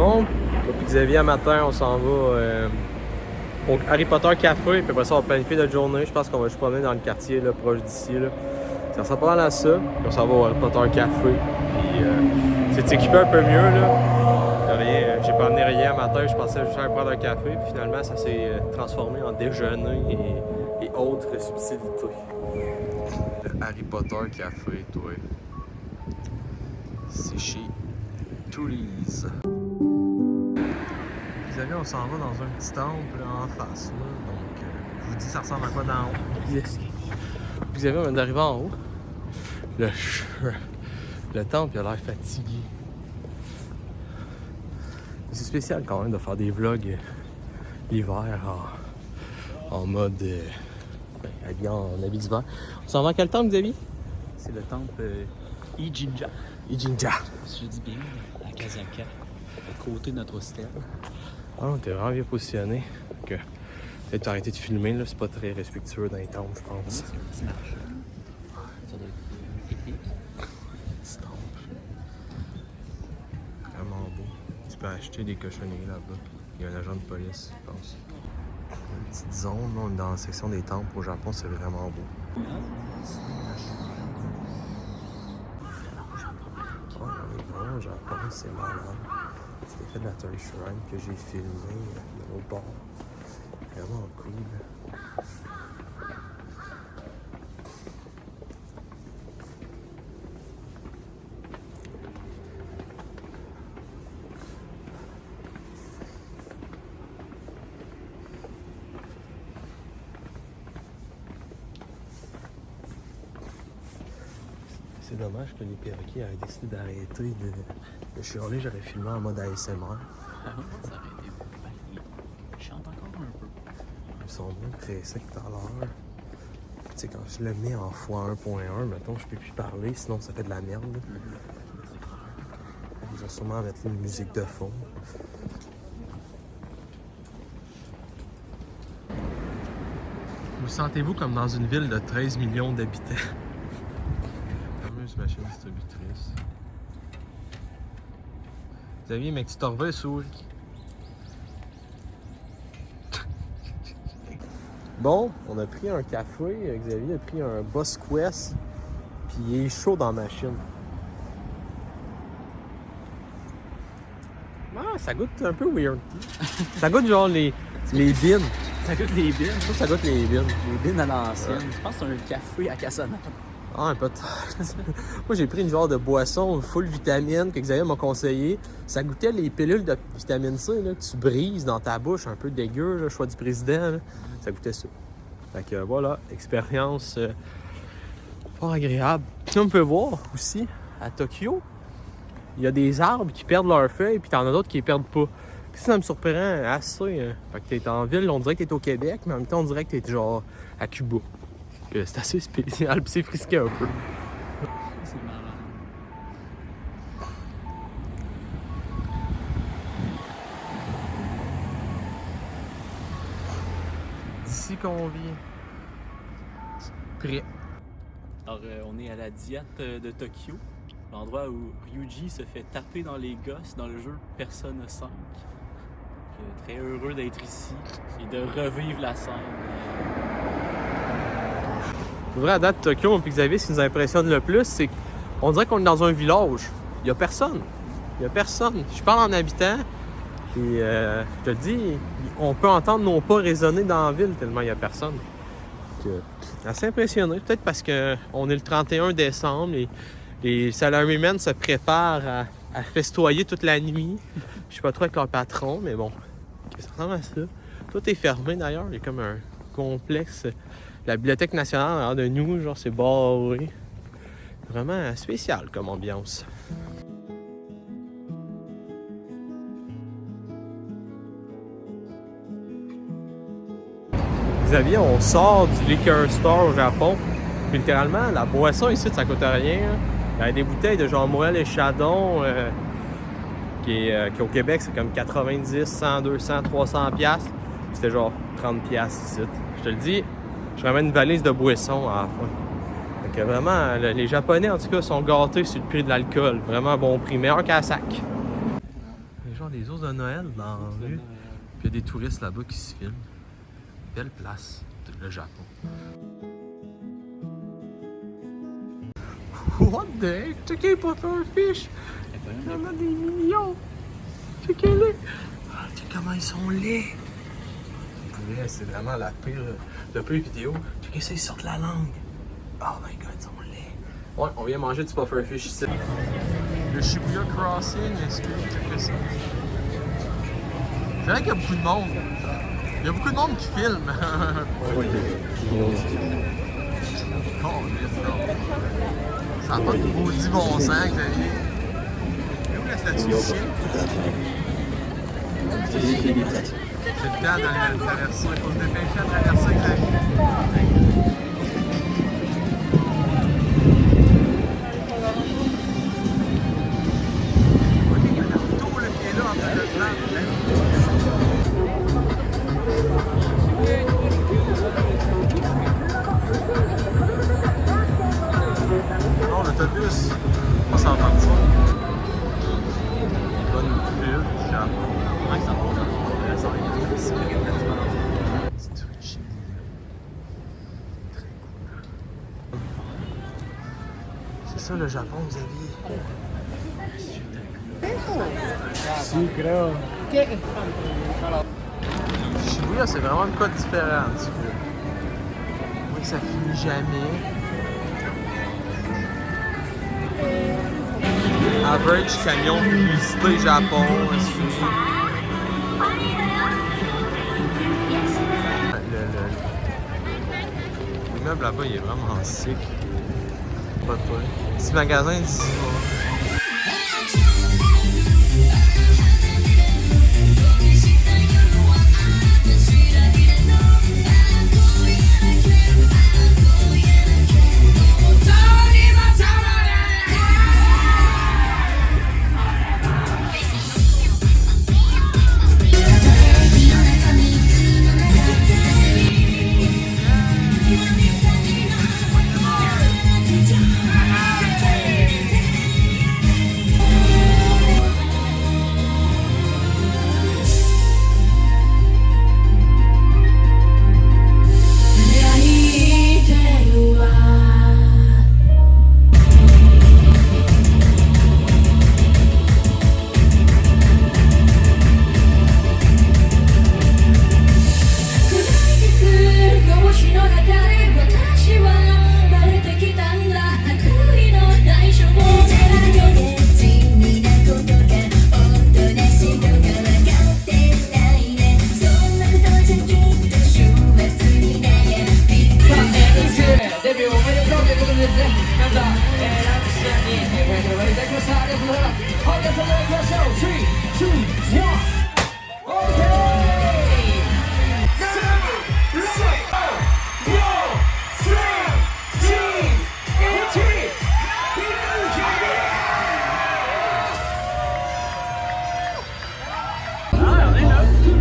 Bon, puis Xavier, matin, on s'en va au Harry Potter Café, puis après ça, on va planifier notre journée. Je pense qu'on va juste promener dans le quartier là, proche d'ici. Là. Ça ressemble pas mal à ça. Puis on s'en va au Harry Potter Café. Puis c'est équipé un peu mieux. Là. Rien, j'ai pas amené rien matin, je pensais juste aller prendre un café. Puis finalement, ça s'est transformé en déjeuner et autres subtilités. Le Harry Potter Café, toi. C'est chez Toulouse. Vous savez, on s'en va dans un petit temple en face. Là. Donc, je vous dis, ça ressemble à quoi d'en haut. Vous savez, on vient d'arriver en haut. Le temple, il a l'air fatigué. C'est spécial quand même de faire des vlogs l'hiver en mode habillé en habit d'hiver. On s'en va à quel temple, Xavier? C'est le temple Ijinja. Ijinja. Si je dis bien, à Kazaka, à côté de notre hostel. Ah, t'es vraiment bien positionné. Que peut-être arrêter de filmer, là, c'est pas très respectueux dans les temples, je pense. C'est un petit marché. Ça doit être épique. Petit temple. Vraiment beau. Tu peux acheter des cochonneries là-bas. Il y a un agent de police, je pense. Une petite zone, là, on est dans la section des temples au Japon, c'est vraiment beau. Oh, on est vraiment au Japon, c'est malade. C'était fait de la Toy Shrine que j'ai filmé de l'autre bord. Vraiment cool. C'est dommage que les perroquets aient décidé d'arrêter de chialer. J'aurais filmé en mode ASMR. Ah oui, ça aurait été beau. Je chante encore un peu. Ils sont bien pressés que tout à l'heure. Tu sais, quand je le mets en x1.1, mettons, je peux plus parler, sinon ça fait de la merde. Ils vont sûrement mettre une musique de fond. Vous sentez-vous comme dans une ville de 13 millions d'habitants? Fameuse machine distributrice. Xavier, mec, tu t'en reviens, souris. Bon, on a pris un café. Xavier a pris un Boss Quest. Puis il est chaud dans la machine. Ah, ça goûte un peu weird. Ça goûte genre les bines. Ça goûte les bines. Je trouve que ça goûte les bines. Les bines à l'ancienne. Je pense que c'est un café à Cassonade. Ah, peut-être. Moi, j'ai pris une genre de boisson full vitamine que Xavier m'a conseillé. Ça goûtait les pilules de vitamine C là, que tu brises dans ta bouche, un peu dégueu, le choix du président. Là. Ça goûtait ça. Fait que voilà, expérience fort agréable. Puis on peut voir aussi, à Tokyo, il y a des arbres qui perdent leurs feuilles, puis t'en as d'autres qui les perdent pas. Puis ça me surprend assez. Fait que t'es en ville, on dirait que t'es au Québec, mais en même temps, on dirait que t'es genre à Cuba. C'est assez spécial, puis c'est frisqué un peu. C'est malade. D'ici qu'on vit. Prêt. Alors, on est à la diète de Tokyo, l'endroit où Ryuji se fait taper dans les gosses dans le jeu Persona 5. Très heureux d'être ici et de revivre la scène. Pour vrai, à date, Tokyo, puis Xavier, ce qui nous impressionne le plus, c'est qu'on dirait qu'on est dans un village. Il n'y a personne. Il n'y a personne. Je parle en habitant, et je te le dis, on peut entendre nos pas résonner dans la ville tellement il n'y a personne. Donc, assez impressionné. Peut-être parce qu'on est le 31 décembre et les salarymen se préparent à festoyer toute la nuit. Je sais pas trop avec leur patron, mais bon, ça ressemble à ça. Tout est fermé d'ailleurs. Il y a comme un complexe. La Bibliothèque nationale, alors de nous, genre, c'est barré. Vraiment spécial comme ambiance. Xavier, on sort du liquor store au Japon. Puis littéralement, la boisson ici, ça coûte rien. Il y a des bouteilles de genre Moël et Chardon qui au Québec, c'est comme 90, 100, 200, 300 piastres. C'était genre 30 piastres ici. Je te le dis, je ramène une valise de boissons à la fin. Donc vraiment, les Japonais, en tout cas, sont gâtés sur le prix de l'alcool. Vraiment bon prix, meilleur qu'à sac. Les genre des ours de Noël dans la rue. Puis il y a des touristes là-bas qui se filment. Belle place, le Japon. What the heck? Checkez pas un fish! Il y en a des millions! Checkez-les! Ah, check comment ils sont laids! C'est vraiment le pire vidéo. Checkez ça, ils sortent la langue! Oh my god, ils sont laids! Ouais, on vient manger du pufferfish ici. Le Shibuya Crossing, est-ce que checkez ça? C'est vrai qu'il y a beaucoup de monde. Il y a beaucoup de monde qui filme. Oh, ça n'a pas de maudit bon sens, Xavier. Mais où la statue du chien? C'est le temps d'aller traverser. Il faut se dépêcher à traverser, Xavier. Il y a Naruto là, qui est là en train de se rendre. Non, l'autobus, on va s'en partir. Bonne pub, comment ça va? C'est du Richie. Très cool. C'est ça le Japon, vous aviez. Shibuya, c'est vraiment de quoi de différent un petit peu. Oui, ça finit jamais. Average camion publicité Japon. L'immeuble là-bas, il est vraiment sick. Pas de problème. Petit magasin d'ici.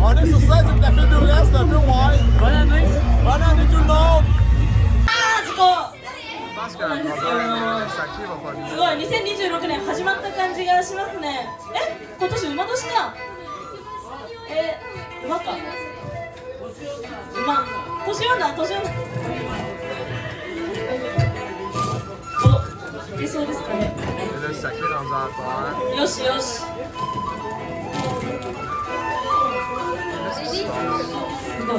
On est sur scène, c'est la fête de l'Est, un peu ouais. Bonne année! Bonne année tout le monde! Je pense qu'un problème sacré va pas bien. すごい、2026年始まった感じがしますね。今年馬年か。馬か。馬。年女、年女。お、いけそうですかね。 Le sacré dans un affaire. よしよし。すごい。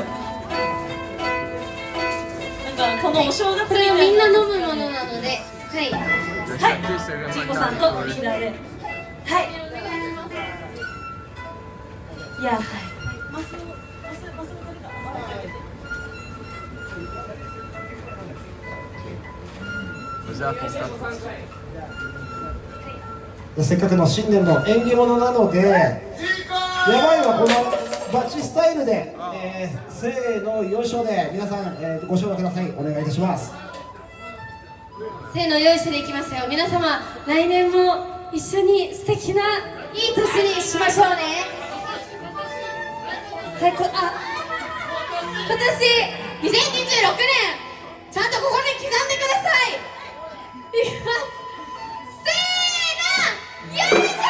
なんかこのお正月これをみんな飲むものなので、はい。 Le はい sacré, c'est vraiment ちいこさんとリーダーで。はい。いや、はい。マス取りか。Vas-y, à ton temps. せっかくの新年の縁起物なので、やばいわ、このバチスタイルで、せーの、よいしょで、皆さん、ご唱和ください。お願いいたします。せーのよいしょでいきますよ。皆様、来年も一緒に素敵ないい年にしましょうね。はい、今年2026年、ちゃんとここに刻んでください。いきます。せーの、よいしょー。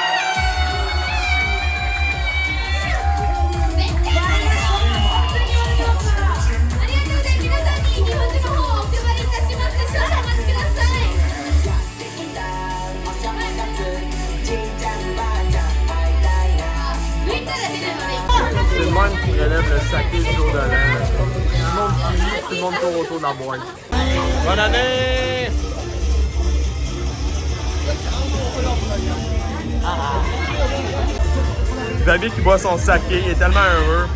relève le saké du jour de l'an. Tout le monde crie, tout le monde tourne autour de la boîte. Bonne année! Xavier qui boit son saké, il est tellement heureux.